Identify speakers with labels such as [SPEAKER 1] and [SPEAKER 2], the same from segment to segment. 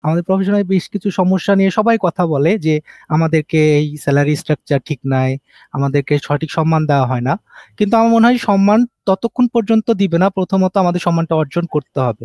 [SPEAKER 1] আমাদের প্রফেশনে বেশ কিছু সমস্যা নিয়ে সবাই কথা বলে যে আমাদেরকে এই স্যালারি স্ট্রাকচার ঠিক নাই, আমাদেরকে সঠিক সম্মান দেওয়া হয় না। কিন্তু আমার মনে হয় সম্মান ততক্ষণ পর্যন্ত দিবে না, প্রথমত আমাদের সম্মানটা অর্জন করতে হবে।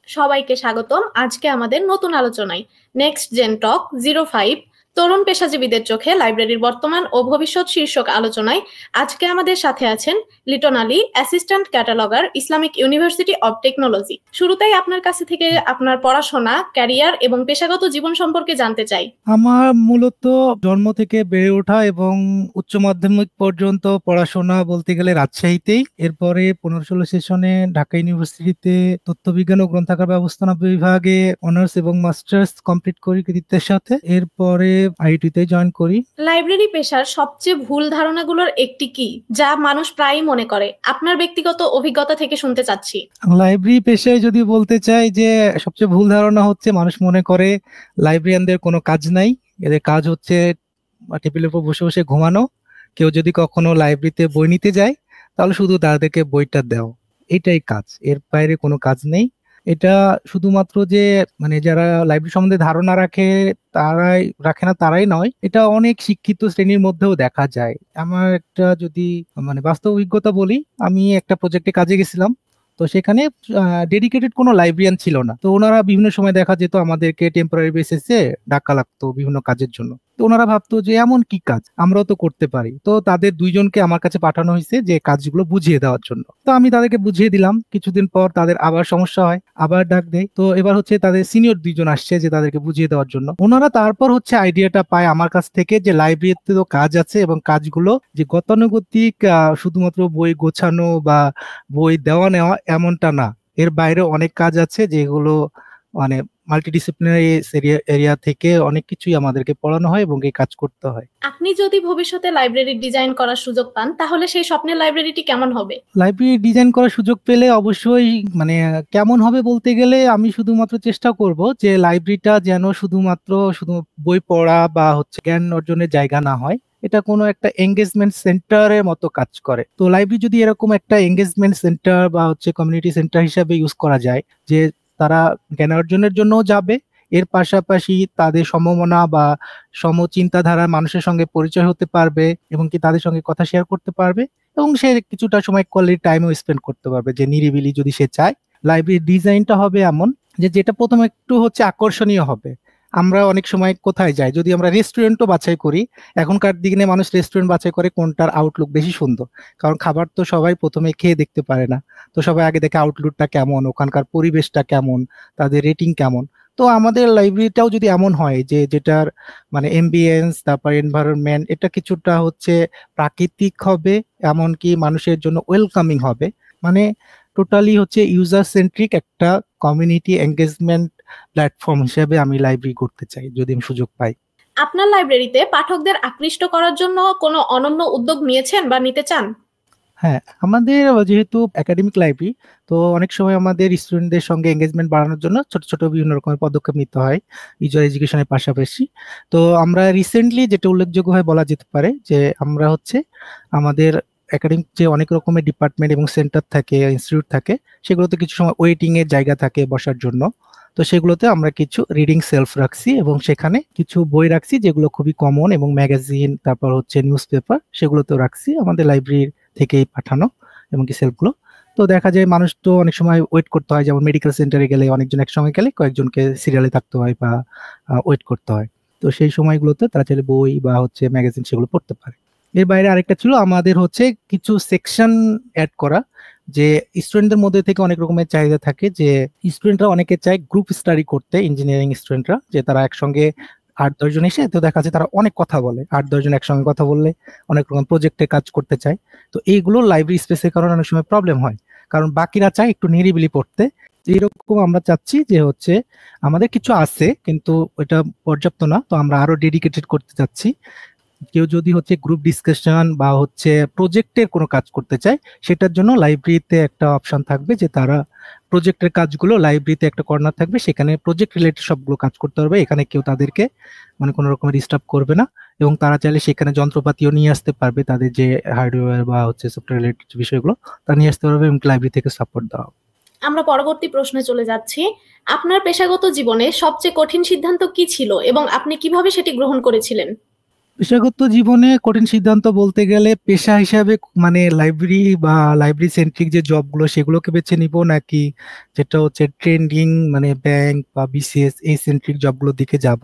[SPEAKER 2] সবাইকে স্বাগতম আজকে আমাদের নতুন আলোচনায় নেক্সট জেন টক 05 তরুণ পেশাজীবীদের চোখে লাইব্রেরির বর্তমান ও ভবিষ্যৎ শীর্ষক আলোচনায় আজকে আমাদের সাথে আছেন Liton Ali, assistant cataloguer, Islamic university of technology. শুরুতেই আপনার কাছে থেকে আপনার পড়াশোনা, ক্যারিয়ার এবং পেশাগত জীবন সম্পর্কে জানতে চাই।
[SPEAKER 1] আমার মূলত জন্ম থেকে বেড়ে ওঠা এবং উচ্চ মাধ্যমিক পর্যন্ত পড়াশোনা বলতে গেলে রাজশাহীতেই, এরপরে 15-16 সেশনে ঢাকা ইউনিভার্সিটিতে তথ্যবিজ্ঞান ও গ্রন্থাগার ব্যবস্থাপনা বিভাগে অনার্স এবং মাস্টার্স কমপ্লিট করি কৃতিত্বের সাথে। এরপরে আইআইটিতে জয়েন করি।
[SPEAKER 2] লাইব্রেরি পেশার সবচেয়ে ভুল ধারণাগুলোর একটি কি যা মানুষ প্রায়ই মনে করে? আপনার ব্যক্তিগত অভিজ্ঞতা থেকে শুনতে চাচ্ছি।
[SPEAKER 1] লাইব্রেরি পেশায় যদি বলতে চাই যে সবচেয়ে ভুল ধারণা হচ্ছে মানুষ মনে করে লাইব্রেরিয়ানদের কোনো কাজ নাই, এদের কাজ হচ্ছে টেবিলের উপর বসে বসে ঘুমানো। কেউ যদি কখনো লাইব্রেরিতে বই নিতে যায় তাহলে শুধু তাদেরকে বইটা দাও, এটাই কাজ, এর বাইরে কোনো কাজ নেই। এটা শুধুমাত্র যে মানে যারা লাইব্রেরি সম্বন্ধে ধারণা রাখে না তারাই নয়, এটা অনেক শিক্ষিত শ্রেণীর মধ্যেও দেখা যায়। আমার একটা যদি মানে বাস্তব অভিজ্ঞতা বলি, আমি একটা প্রজেক্টে কাজে গেছিলাম। তো সেখানে ডেডিকেটেড কোনো লাইব্রেরিয়ান ছিল না। তো ওনারা বিভিন্ন সময় দেখা যেত আমাদেরকে টেম্পোরারি বেসিসে ডাকা লাগতো বিভিন্ন কাজের জন্য। তো ওনারা ভাবতো যে এমন কি কাজ, আমরাও তো করতে পারি। তো তাদের দুইজনকে আমার কাছে পাঠানো হয়েছে যে কাজগুলো বুঝিয়ে দেওয়ার জন্য। তো আমি তাদেরকে বুঝিয়ে দিলাম, কিছুদিন পর তাদের আবার সমস্যা হয়, আবার ডাক দেয়। তো এবার হচ্ছে তাদের সিনিয়র দুইজন আসছে যে তাদেরকে বুঝিয়ে দেওয়ার জন্য। ওনারা তারপর হচ্ছে আইডিয়াটা পায় আমার কাছ থেকে যে লাইব্রেরিতে তো কাজ আছে এবং কাজগুলো যে গতানুগতিক শুধুমাত্র বই গোছানো বা বই দেওয়া নেওয়া এমনটা না, এর বাইরে অনেক কাজ আছে যেগুলো মানে মাল্টিডিসিপ্লিনারি এরিয়া থেকে অনেক কিছুই আমাদেরকে পড়ানো হয় এবং এই কাজ করতে হয়।
[SPEAKER 2] আপনি যদি ভবিষ্যতে লাইব্রেরি ডিজাইন করার সুযোগ পান তাহলে সেই স্বপ্নের লাইব্রেরিটি কেমন হবে?
[SPEAKER 1] লাইব্রেরি ডিজাইন করার সুযোগ পেলে অবশ্যই মানে কেমন হবে বলতে গেলে আমি শুধুমাত্র চেষ্টা করব যে লাইব্রেরিটা যেন শুধু বই পড়া বা হচ্ছে জ্ঞান অর্জনের জায়গা না হয়, এটা কোনো একটা এঙ্গেজমেন্ট সেন্টারের মতো কাজ করে। তো লাইব্রেরি যদি এরকম একটা এঙ্গেজমেন্ট সেন্টার বা হচ্ছে কমিউনিটি সেন্টার হিসাবে ইউজ করা যায়, যে তারা জ্ঞান অর্জনের জন্যও যাবে, এর পাশাপাশি তাদের সমমনা বা সমচিন্তাধারার মানুষের সঙ্গে পরিচয় হতে পারবে এবং কি তাদের সঙ্গে কথা শেয়ার করতে পারবে, এবং সে কিছুটা সময় কোয়ালিটি টাইমও স্পেন্ড করতে পারবে যে নিরিবিলি যদি সে চায়। লাইব্রেরির ডিজাইনটা হবে এমন যে যেটা প্রথমে একটু হচ্ছে আকর্ষণীয় হবে। আমরা অনেক সময় কোথায় যাই, যদি আমরা রেস্টুরেন্টও বাছাই করি, এখনকার দিনে মানুষ রেস্টুরেন্ট বাছাই করে কোনটার আউটলুক বেশি সুন্দর, কারণ খাবার তো সবাই প্রথমে খেয়ে দেখতে পারে না। তো সবাই আগে দেখে আউটলুকটা কেমন, ওখানকার পরিবেশটা কেমন, তাদের রেটিং কেমন। তো আমাদের লাইব্রেরিটাও যদি এমন হয় যে যেটার মানে এমবিয়েন্স, তারপর এনভায়রনমেন্ট, এটা কিছুটা হচ্ছে প্রাকৃতিক হবে, এমনকি মানুষের জন্য ওয়েলকামিং হবে, মানে টোটালি হচ্ছে ইউজার সেন্ট্রিক একটা কমিউনিটি এঙ্গেজমেন্ট প্ল্যাটফর্ম হিসেবে আমি লাইব্রেরি করতে চাই যদি আমি সুযোগ পাই।
[SPEAKER 2] আপনার লাইব্রেরিতে পাঠকদের আকৃষ্ট করার জন্য কোনো অনন্য উদ্যোগ নিয়েছেন বা নিতে চান?
[SPEAKER 1] হ্যাঁ, আমাদের যেহেতু একাডেমিক লাইব্রেরি, তো অনেক সময় আমাদের স্টুডেন্টদের সঙ্গে এঙ্গেজমেন্ট বাড়ানোর জন্য ছোট ছোট বিভিন্ন রকমের পদক্ষেপ নিতে হয় ইউজার এডুকেশনের পাশাপাশি। তো আমরা রিসেন্টলি যেটা উল্লেখযোগ্যভাবে বলা যেতে পারে যে আমরা হচ্ছে আমাদের একাডেমিক যে অনেক রকমের ডিপার্টমেন্ট এবং সেন্টার থাকে, ইনস্টিটিউট থাকে, সেগুলোতে কিছু সময় ওয়েটিং এর জায়গা থাকে বসার জন্য। তো সেগুলোতে আমরা কিছু রিডিং সেলফ রাখছি এবং সেখানে কিছু বই রাখছি যেগুলো খুবই কমন, এবং ম্যাগাজিন, তারপর হচ্ছে নিউজ পেপার, সেগুলোতেও রাখছি আমাদের লাইব্রেরির থেকেই পাঠানো এবং কি সেলফগুলো। তো দেখা যায় মানুষ তো অনেক সময় ওয়েট করতে হয়, যেমন মেডিকেল সেন্টারে গেলে অনেকজন একসঙ্গে গেলে কয়েকজনকে সিরিয়ালে থাকতে হয় বা ওয়েট করতে হয়। তো সেই সময়গুলোতে তারা চাইলে বই বা হচ্ছে ম্যাগাজিন সেগুলো পড়তে পারে। এর বাইরে আরেকটা ছিল আমাদের হচ্ছে কিছু সেকশন অ্যাড করা, যে স্টুডেন্টদের মধ্যে থেকে অনেক রকমের চাহিদা থাকে যে স্টুডেন্টরা অনেকে চায় গ্রুপ স্টাডি করতে, ইঞ্জিনিয়ারিং স্টুডেন্টরা, যে তারা একসঙ্গে 8-10 জন এসে, তো দেখা যাচ্ছে তারা অনেক কথা বলে, 8-10 জন একসঙ্গে কথা বললে অনেক রকম প্রজেক্টে কাজ করতে চায়। তো এইগুলো লাইব্রেরি স্পেসের কারণে অনেক সময় প্রবলেম হয়, কারণ বাকিরা চায় একটু নিরিবিলি পড়তে। এইরকম আমরা চাচ্ছি যে হচ্ছে আমাদের কিছু আছে কিন্তু এটা পর্যাপ্ত না, তো আমরা আরো ডেডিকেটেড করতে চাচ্ছি। কেউ যদি হচ্ছে গ্রুপ ডিসকাশন বা হচ্ছে প্রজেক্টের কোনো কাজ করতে চায়, সেটার জন্য লাইব্রেরিতে একটা অপশন থাকবে যে তারা প্রজেক্টের কাজগুলো লাইব্রেরিতে একটা কর্নার থাকবে, সেখানে প্রজেক্ট রিলেটেড সবগুলো কাজ করতে পারবে, এখানে কেউ তাদেরকে মানে কোনো রকমের ডিস্টার্ব করবে না। এবং তারা চাইলে সেখানে যন্ত্রপাতিও নিয়ে আসতে পারবে, তাদের যে হার্ডওয়্যার বা হচ্ছে সফটওয়্যার রিলেটেড বিষয়গুলো তা নিয়ে আসতে পারবে এবং লাইব্রেরি থেকে সাপোর্ট দেওয়া হবে।
[SPEAKER 2] আমরা পরবর্তী প্রশ্নে চলে যাচ্ছি। আপনার পেশাগত জীবনে সবচেয়ে কঠিন সিদ্ধান্ত কি ছিল এবং আপনি কিভাবে সেটি গ্রহণ করেছিলেন?
[SPEAKER 1] পেশাগত জীবনে কঠিন সিদ্ধান্ত বলতে গেলে পেশা হিসাবে মানে লাইব্রেরি বা লাইব্রেরি সেন্ট্রিক যে জবগুলো সেগুলোকে বেছে নিব, নাকি যেটা হচ্ছে ট্রেন্ডিং মানে ব্যাংক বা বিসিএস এই সেন্ট্রিক জবগুলোর দিকে যাব।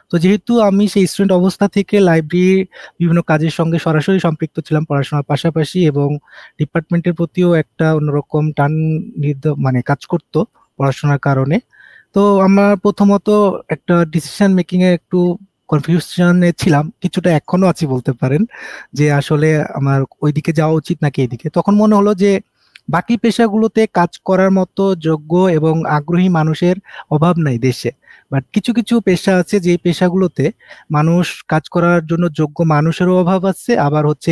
[SPEAKER 1] তো যেহেতু আমি সেই স্টুডেন্ট অবস্থা থেকে লাইব্রেরির বিভিন্ন কাজের সঙ্গে সরাসরি সম্পৃক্ত ছিলাম পড়াশোনার পাশাপাশি, এবং ডিপার্টমেন্টের প্রতিও একটা অন্যরকম টান মানে কাজ করতো পড়াশোনার কারণে। তো আমার প্রথমত একটা ডিসিশন মেকিং এ একটু কনফিউশনে ছিলাম, কিছুটা এখনো আছি বলতে পারেন, যে আসলে আমার ওইদিকে যাওয়া উচিত নাকি এইদিকে। তখন মনে হলো যে বাকি পেশাগুলোতে কাজ করার মতো যোগ্য এবং আগ্রহী মানুষের অভাব নাই দেশে, বাট কিছু কিছু পেশা আছে যে পেশাগুলোতে মানুষ কাজ করার জন্য যোগ্য মানুষেরও অভাব আছে, আবার হচ্ছে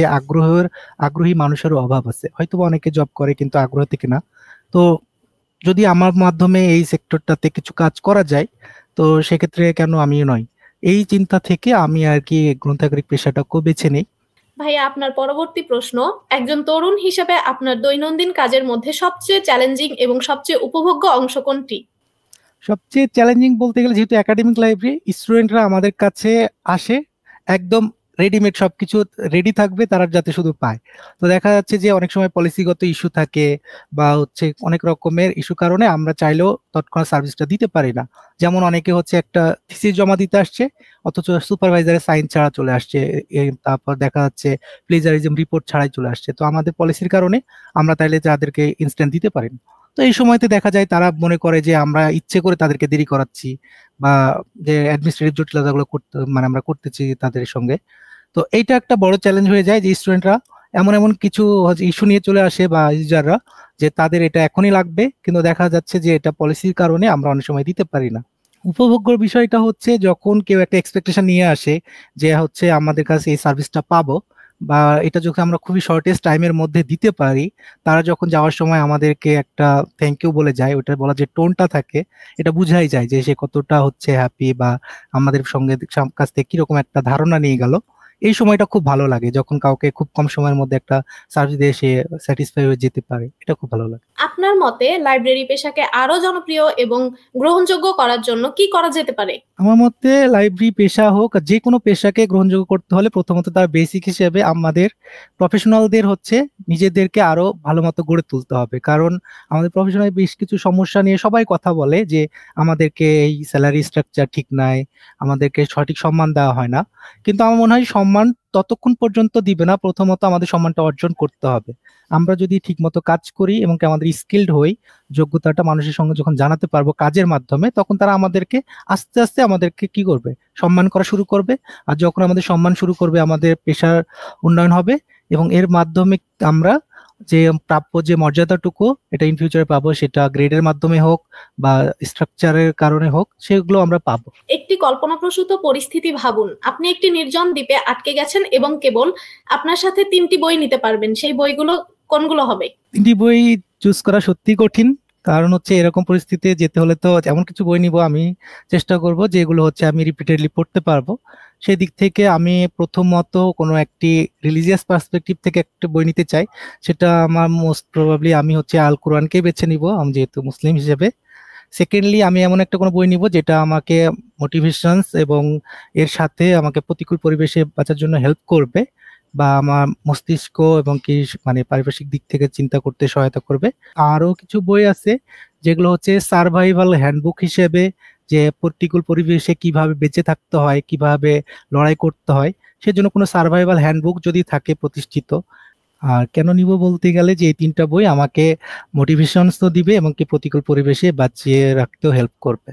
[SPEAKER 1] আগ্রহী মানুষেরও অভাব আছে। হয়তো অনেকে জব করে কিন্তু আগ্রহ থেকে না। তো যদি আমার মাধ্যমে এই সেক্টরটাতে কিছু কাজ করা যায়, তো সেক্ষেত্রে কেন আমি নয়, এই চিন্তা থেকে আমি আর কি গ্রন্থাগারিক পেশাটাকেও বেছে নেই।
[SPEAKER 2] ভাইয়া, আপনার পরবর্তী প্রশ্ন, একজন তরুণ হিসেবে আপনার দৈনন্দিন কাজের মধ্যে সবচেয়ে চ্যালেঞ্জিং এবং সবচেয়ে উপভোগ্য অংশ কোনটি?
[SPEAKER 1] সবচেয়ে চ্যালেঞ্জিং বলতে গেলে, যেহেতু একাডেমিক লাইব্রেরি, স্টুডেন্টরা আমাদের কাছে আসে একদম রেডিমেড, সবকিছু রেডি থাকবে, তারা যাতে শুধু পায়। তো দেখা যাচ্ছে যে অনেক সময় পলিসিগত ইস্যু থাকে বা হচ্ছে অনেক রকমের ইস্যু কারণে আমরা চাইলেও তৎক্ষণাৎ সার্ভিসটা দিতে পারি না। যেমন অনেকে হচ্ছে একটা থিসিস জমা দিতে আসছে, অথচ সুপারভাইজারের সাইন ছাড়া চলে আসছে, তারপর দেখা যাচ্ছে প্লেজারিজম রিপোর্ট ছাড়াই চলে আসছে। তো আমাদের পলিসির কারণে আমরা তাইলে তাদেরকে ইনস্ট্যান্ট দিতে পারি না। তো এই সময়তে দেখা যায় তারা মনে করে যে আমরা ইচ্ছে করে তাদেরকে দেরি করাচ্ছি, বা যে অ্যাডমিনিস্ট্রেটিভ জটিলতাগুলো করতে মানে আমরা করতেছি তাদের সঙ্গে। তো এইটা একটা বড় চ্যালেঞ্জ হয়ে যায় যে স্টুডেন্টরা এমন এমন কিছু ইস্যু নিয়ে চলে আসে বা ইউজাররা, যে তাদের এটা এখনই লাগবে, কিন্তু দেখা যাচ্ছে যে এটা পলিসির কারণে আমরা অনেক সময় দিতে পারি না। উপভোগ্যর বিষয়টা হচ্ছে যখন কেউ একটা এক্সপেকটেশন নিয়ে আসে যে হচ্ছে আমাদের কাছে এই সার্ভিসটা পাবো, বা এটা যখন আমরা খুবই শর্টেস্ট টাইমের মধ্যে দিতে পারি, তারা যখন যাওয়ার সময় আমাদেরকে একটা থ্যাংক ইউ বলে যায়, ওটা বলা যে টোনটা থাকে, এটা বুঝাই যায় যে সে কতটা হচ্ছে হ্যাপি, বা আমাদের সঙ্গে কাছ থেকে কিরকম একটা ধারণা নিয়ে গেল। এই সময়টা খুব ভালো লাগে যখন কাউকে খুব কম সময়ের মধ্যে একটা সার্ভিস দিয়ে সে স্যাটিসফাই হয়ে যেতে পারে, এটা খুব ভালো লাগে।
[SPEAKER 2] আপনার মতে লাইব্রেরি পেশাকে আরো জনপ্রিয় এবং গ্রহণযোগ্য করার জন্য কি করা যেতে পারে?
[SPEAKER 1] আমার মতে লাইব্রেরি পেশা হোক আর যে কোনো পেশাকে গ্রহণযোগ্য করতে হলে প্রথমত তার বেসিক হিসেবে আমাদের প্রফেশনালদের হচ্ছে নিজেদেরকে আরো ভালো মতো গড়ে তুলতে হবে। কারণ আমাদের প্রফেশনাল বেশ কিছু সমস্যা নিয়ে সবাই কথা বলে যে আমাদেরকে এই স্যালারি স্ট্রাকচার ঠিক নাই, আমাদেরকে সঠিক সম্মান দেওয়া হয় না। কিন্তু আমার মনে হয় সম্মান ততক্ষণ পর্যন্ত দিবে না, প্রথমত আমাদের সম্মানটা অর্জন করতে হবে। আমরা যদি ঠিকমতো কাজ করি এবং কি আমাদের স্কিলড হই, যোগ্যতাটা মানুষের সঙ্গে যখন জানাতে পারবো কাজের মাধ্যমে, তখন তারা আমাদেরকে আস্তে আস্তে আমাদেরকে কি করবে, সম্মান করা শুরু করবে। আর যখন আমাদের সম্মান শুরু করবে, আমাদের পেশার উন্নয়ন হবে, এবং এর মাধ্যমে আমরা যে প্রাপ্য যে মর্যাদাটুকু এটা ইন ফিউচারে পাবো, সেটা গ্রেডের মাধ্যমে হোক বা স্ট্রাকচারের কারণে হোক, সেগুলো আমরা পাবো।
[SPEAKER 2] একটি কল্পনাপ্রসূত পরিস্থিতি ভাবুন, আপনি একটি নির্জন দ্বীপে আটকে গেছেন এবং কেবল আপনার সাথে 3টি বই নিতে পারবেন। সেই বইগুলো কোনগুলো হবে?
[SPEAKER 1] 3টি বই চুজ করা সত্যি কঠিন, কারণ হচ্ছে এরকম পরিস্থিতিতে যেতে হলে তো এমন কিছু বই নিব আমি চেষ্টা করব যেগুলো হচ্ছে আমি রিপিটেডলি পড়তে পারবো। সেই দিক থেকে আমি প্রথমত কোনো একটি রিলিজিয়াস পার্সপেক্টিভ থেকে একটা বই নিতে চাই, সেটা আমার মোস্ট প্রবাবলি আমি হচ্ছে আল কোরআনকে বেছে নিব, আমি যেহেতু মুসলিম হিসেবে। সেকেন্ডলি আমি এমন একটা কোনো বই নিব যেটা আমাকে মোটিভেশনস এবং এর সাথে আমাকে প্রতিকূল পরিবেশে বাঁচার জন্য হেল্প করবে, বা আমার মস্তিষ্ক এবং কি মানে পারিপার্শ্বিক দিক থেকে চিন্তা করতে সহায়তা করবে। আরো কিছু বই আছে যেগুলো হচ্ছে সার্ভাইভাল হ্যান্ডবুক হিসেবে, যে প্রতিকূল পরিবেশে কিভাবে বেঁচে থাকতে হয়, কিভাবে লড়াই করতে হয়, সেজন্য কোনো সার্ভাইভাল হ্যান্ডবুক যদি থাকে প্রতিষ্ঠিত। আর কেন নিব বলতে গেলে যে এই 3টা বই আমাকে মোটিভেশনস তো দিবে এবং কি প্রতিকূল পরিবেশে বাঁচিয়ে রাখতেও হেল্প করবে।